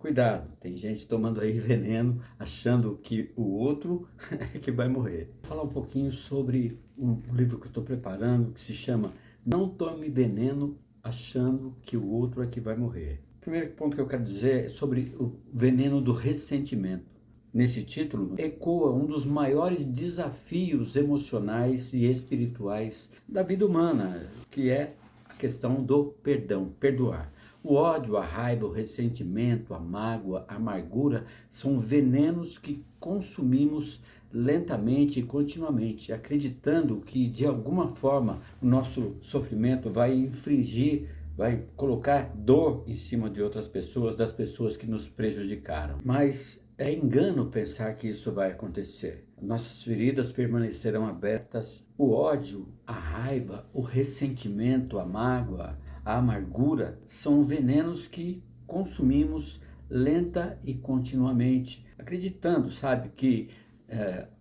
Cuidado, tem gente tomando aí veneno, achando que o outro é que vai morrer. Vou falar um pouquinho sobre um livro que eu estou preparando, que se chama Não Tome Veneno Achando que o Outro é que vai morrer. O primeiro ponto que eu quero dizer é sobre o veneno do ressentimento. Nesse título, ecoa um dos maiores desafios emocionais e espirituais da vida humana, que é a questão do perdão, perdoar. O ódio, a raiva, o ressentimento, a mágoa, a amargura são venenos que consumimos lentamente e continuamente, acreditando que de alguma forma o nosso sofrimento vai infligir, vai colocar dor em cima de outras pessoas, das pessoas que nos prejudicaram. Mas é engano pensar que isso vai acontecer. Nossas feridas permanecerão abertas. O ódio, a raiva, o ressentimento, a mágoa, a amargura são venenos que consumimos lenta e continuamente, acreditando, sabe, que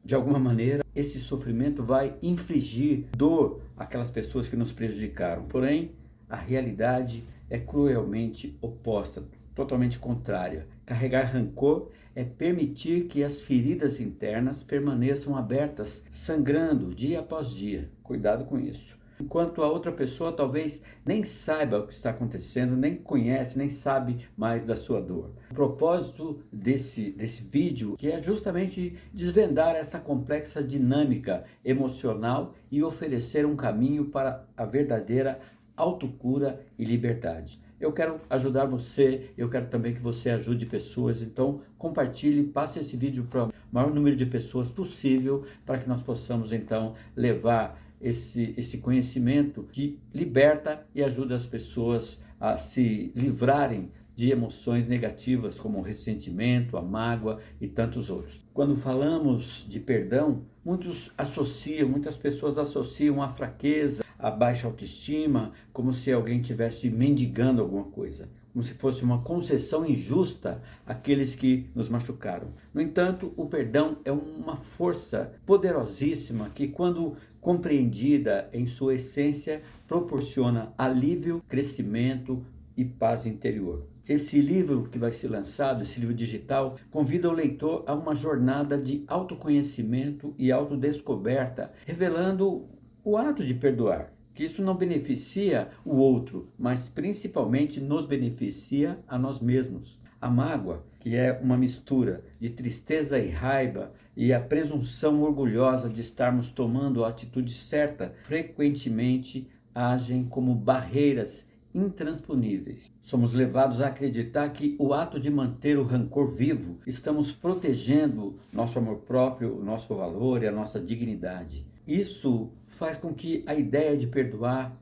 de alguma maneira esse sofrimento vai infligir dor àquelas pessoas que nos prejudicaram. Porém, a realidade é cruelmente oposta, totalmente contrária. Carregar rancor é permitir que as feridas internas permaneçam abertas, sangrando dia após dia. Cuidado com isso. Enquanto a outra pessoa talvez nem saiba o que está acontecendo, nem conhece, nem sabe mais da sua dor. O propósito desse vídeo que é justamente desvendar essa complexa dinâmica emocional e oferecer um caminho para a verdadeira autocura e liberdade. Eu quero ajudar você, eu quero também que você ajude pessoas, então compartilhe, passe esse vídeo para o maior número de pessoas possível, para que nós possamos então levar esse conhecimento que liberta e ajuda as pessoas a se livrarem de emoções negativas como o ressentimento, a mágoa e tantos outros. Quando falamos de perdão, muitas pessoas associam a fraqueza, a baixa autoestima, como se alguém estivesse mendigando alguma coisa, como se fosse uma concessão injusta àqueles que nos machucaram. No entanto, o perdão é uma força poderosíssima que, quando compreendida em sua essência, proporciona alívio, crescimento e paz interior. Esse livro que vai ser lançado, esse livro digital, convida o leitor a uma jornada de autoconhecimento e autodescoberta, revelando o ato de perdoar, que isso não beneficia o outro, mas principalmente nos beneficia a nós mesmos. A mágoa, que é uma mistura de tristeza e raiva, e a presunção orgulhosa de estarmos tomando a atitude certa, frequentemente agem como barreiras intransponíveis. Somos levados a acreditar que o ato de manter o rancor vivo, estamos protegendo nosso amor próprio, o nosso valor e a nossa dignidade. Isso faz com que a ideia de perdoar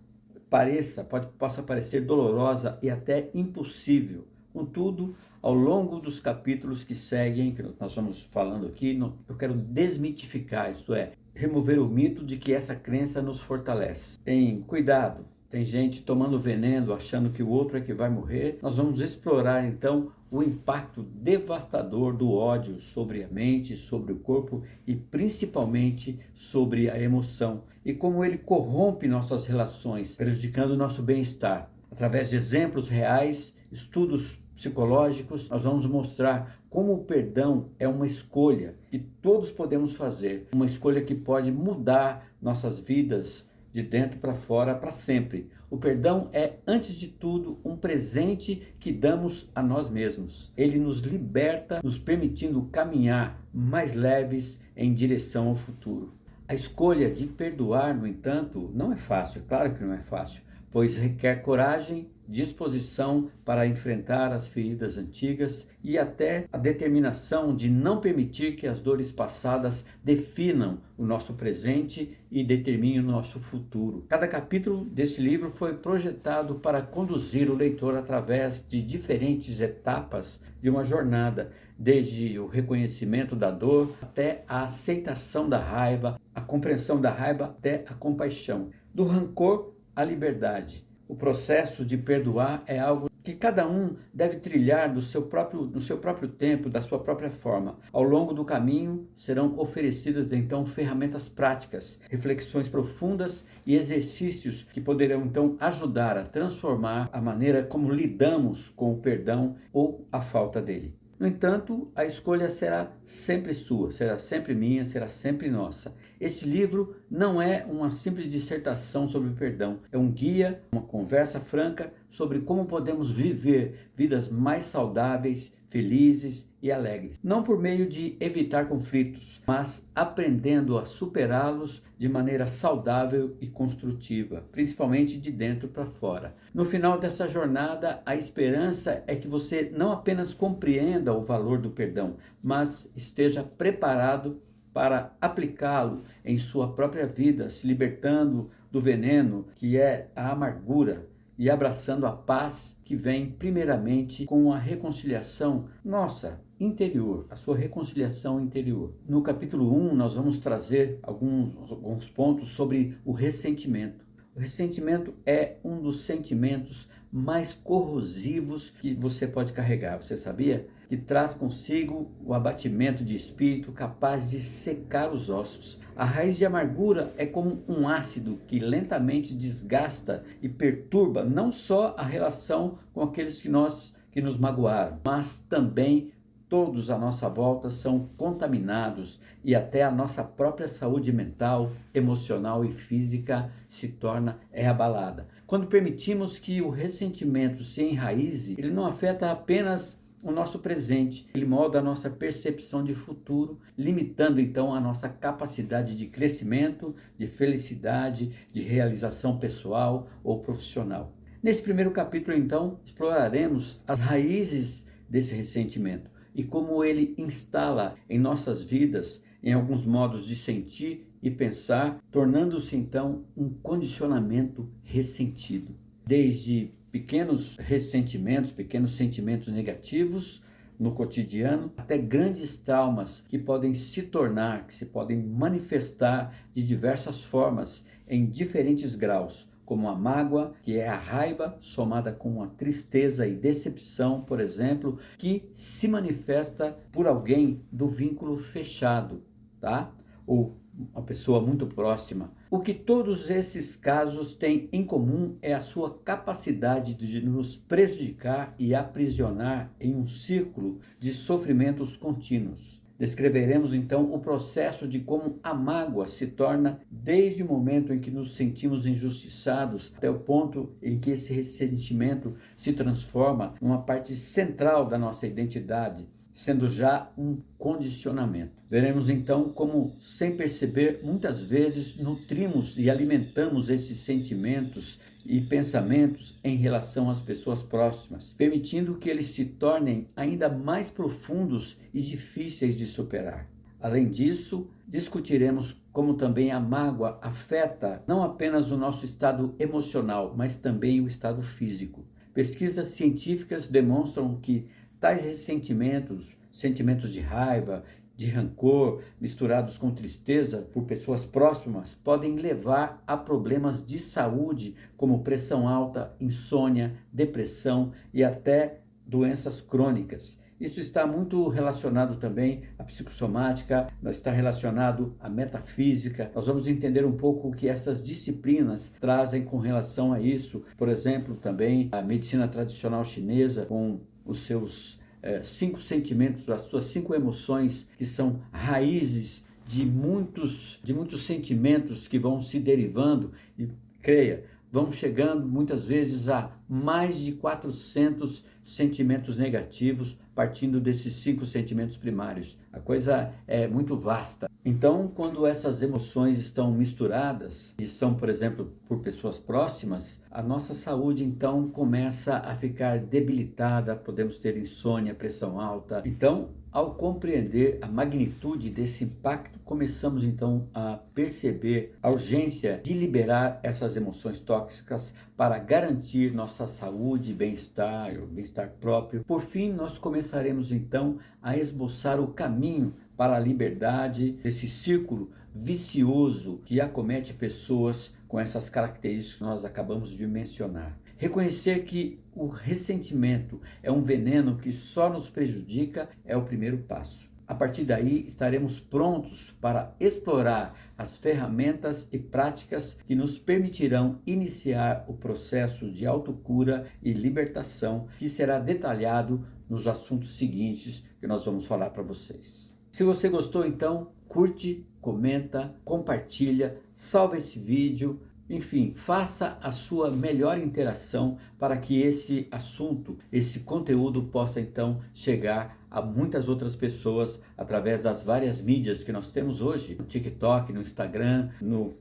possa parecer dolorosa e até impossível. Contudo, ao longo dos capítulos que seguem, que nós estamos falando aqui, eu quero desmitificar, isto é, remover o mito de que essa crença nos fortalece. Cuidado, tem gente tomando veneno, achando que o outro é que vai morrer. Nós vamos explorar então o impacto devastador do ódio sobre a mente, sobre o corpo e principalmente sobre a emoção, e como ele corrompe nossas relações, prejudicando o nosso bem-estar. Através de exemplos reais, estudos psicológicos, nós vamos mostrar como o perdão é uma escolha que todos podemos fazer, uma escolha que pode mudar nossas vidas de dentro para fora para sempre. O perdão é, antes de tudo, um presente que damos a nós mesmos. Ele nos liberta, nos permitindo caminhar mais leves em direção ao futuro. A escolha de perdoar, no entanto, não é fácil, claro que não é fácil, pois requer coragem, disposição para enfrentar as feridas antigas e até a determinação de não permitir que as dores passadas definam o nosso presente e determinem o nosso futuro. Cada capítulo desse livro foi projetado para conduzir o leitor através de diferentes etapas de uma jornada, desde o reconhecimento da dor até a aceitação da raiva, a compreensão da raiva até a compaixão, do rancor à liberdade, O processo de perdoar é algo que cada um deve trilhar no seu próprio tempo, da sua própria forma. Ao longo do caminho serão oferecidas então ferramentas práticas, reflexões profundas e exercícios que poderão então ajudar a transformar a maneira como lidamos com o perdão ou a falta dele. No entanto, a escolha será sempre sua, será sempre minha, será sempre nossa. Este livro não é uma simples dissertação sobre perdão, é um guia, uma conversa franca sobre como podemos viver vidas mais saudáveis, felizes e alegres. Não por meio de evitar conflitos, mas aprendendo a superá-los de maneira saudável e construtiva, principalmente de dentro para fora. No final dessa jornada, a esperança é que você não apenas compreenda o valor do perdão, mas esteja preparado para aplicá-lo em sua própria vida, se libertando do veneno que é a amargura e abraçando a paz que vem primeiramente com a reconciliação nossa interior, a sua reconciliação interior. No capítulo 1, nós vamos trazer alguns pontos sobre o ressentimento. O ressentimento é um dos sentimentos mais corrosivos que você pode carregar. Você sabia? Que traz consigo o abatimento de espírito capaz de secar os ossos. A raiz de amargura é como um ácido que lentamente desgasta e perturba não só a relação com aqueles que nos magoaram, mas também todos à nossa volta são contaminados e até a nossa própria saúde mental, emocional e física se torna abalada. Quando permitimos que o ressentimento se enraize, ele não afeta apenas o nosso presente, ele molda a nossa percepção de futuro, limitando então a nossa capacidade de crescimento, de felicidade, de realização pessoal ou profissional. Nesse primeiro capítulo, então, exploraremos as raízes desse ressentimento e como ele instala em nossas vidas, em alguns modos de sentir e pensar, tornando-se então um condicionamento ressentido. Desde pequenos ressentimentos, pequenos sentimentos negativos no cotidiano, até grandes traumas que podem se tornar, que se podem manifestar de diversas formas, em diferentes graus, como a mágoa, que é a raiva somada com a tristeza e decepção, por exemplo, que se manifesta por alguém do vínculo fechado, tá? Ou uma pessoa muito próxima. O que todos esses casos têm em comum é a sua capacidade de nos prejudicar e aprisionar em um círculo de sofrimentos contínuos. Descreveremos então o processo de como a mágoa se torna desde o momento em que nos sentimos injustiçados até o ponto em que esse ressentimento se transforma numa parte central da nossa identidade, sendo já um condicionamento. Veremos então como, sem perceber, muitas vezes nutrimos e alimentamos esses sentimentos e pensamentos em relação às pessoas próximas, permitindo que eles se tornem ainda mais profundos e difíceis de superar. Além disso, discutiremos como também a mágoa afeta não apenas o nosso estado emocional, mas também o estado físico. Pesquisas científicas demonstram que tais ressentimentos, sentimentos de raiva, de rancor, misturados com tristeza por pessoas próximas, podem levar a problemas de saúde, como pressão alta, insônia, depressão e até doenças crônicas. Isso está muito relacionado também à psicossomática, está relacionado à metafísica. Nós vamos entender um pouco o que essas disciplinas trazem com relação a isso. Por exemplo, também a medicina tradicional chinesa, com os seus 5 sentimentos, as suas 5 emoções, que são raízes de muitos sentimentos que vão se derivando e, creia, vão chegando muitas vezes a mais de 400 sentimentos negativos, partindo desses 5 sentimentos primários. A coisa é muito vasta. Então, quando essas emoções estão misturadas e são, por exemplo, por pessoas próximas, a nossa saúde então começa a ficar debilitada, podemos ter insônia, pressão alta. Então, ao compreender a magnitude desse impacto, começamos então a perceber a urgência de liberar essas emoções tóxicas para garantir nossa saúde e bem-estar, o bem-estar próprio. Por fim, nós começaremos então a esboçar o caminho para a liberdade, desse círculo vicioso que acomete pessoas com essas características que nós acabamos de mencionar. Reconhecer que o ressentimento é um veneno que só nos prejudica é o primeiro passo. A partir daí, estaremos prontos para explorar as ferramentas e práticas que nos permitirão iniciar o processo de autocura e libertação, que será detalhado nos assuntos seguintes que nós vamos falar para vocês. Se você gostou, então, curte, comenta, compartilha, salva esse vídeo. Enfim, faça a sua melhor interação para que esse assunto, esse conteúdo possa então chegar a muitas outras pessoas através das várias mídias que nós temos hoje, no TikTok, no Instagram,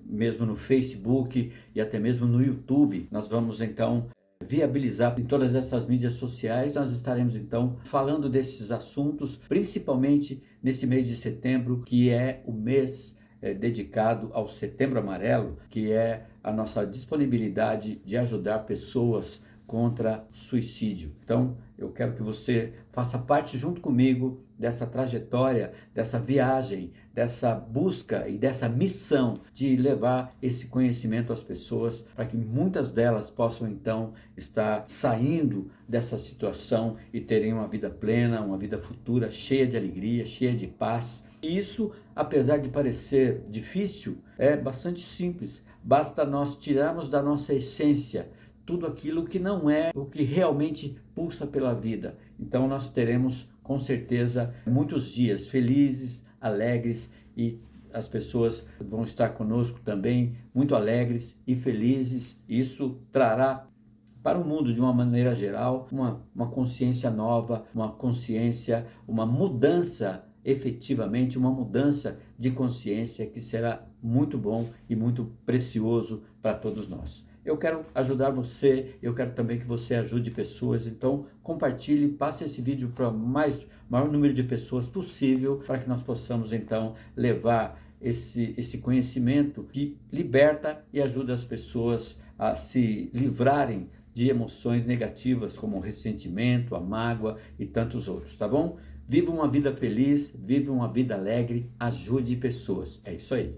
mesmo no Facebook e até mesmo no YouTube. Nós vamos então viabilizar em todas essas mídias sociais. Nós estaremos então falando desses assuntos, principalmente nesse mês de setembro, que é o mês dedicado ao Setembro Amarelo, que é a nossa disponibilidade de ajudar pessoas contra suicídio. Então, eu quero que você faça parte junto comigo dessa trajetória, dessa viagem, dessa busca e dessa missão de levar esse conhecimento às pessoas, para que muitas delas possam então estar saindo dessa situação e terem uma vida plena, uma vida futura, cheia de alegria, cheia de paz. E isso, apesar de parecer difícil, é bastante simples. Basta nós tirarmos da nossa essência tudo aquilo que não é o que realmente pulsa pela vida. Então nós teremos, com certeza, muitos dias felizes, alegres, e as pessoas vão estar conosco também muito alegres e felizes. Isso trará para o mundo, de uma maneira geral, uma consciência nova, uma consciência, uma mudança, efetivamente uma mudança de consciência, que será muito bom e muito precioso para todos nós. Eu quero ajudar você, eu quero também que você ajude pessoas, então compartilhe, passe esse vídeo para o maior número de pessoas possível, para que nós possamos então levar esse conhecimento que liberta e ajuda as pessoas a se livrarem de emoções negativas como o ressentimento, a mágoa e tantos outros, tá bom? Viva uma vida feliz, viva uma vida alegre, ajude pessoas. É isso aí.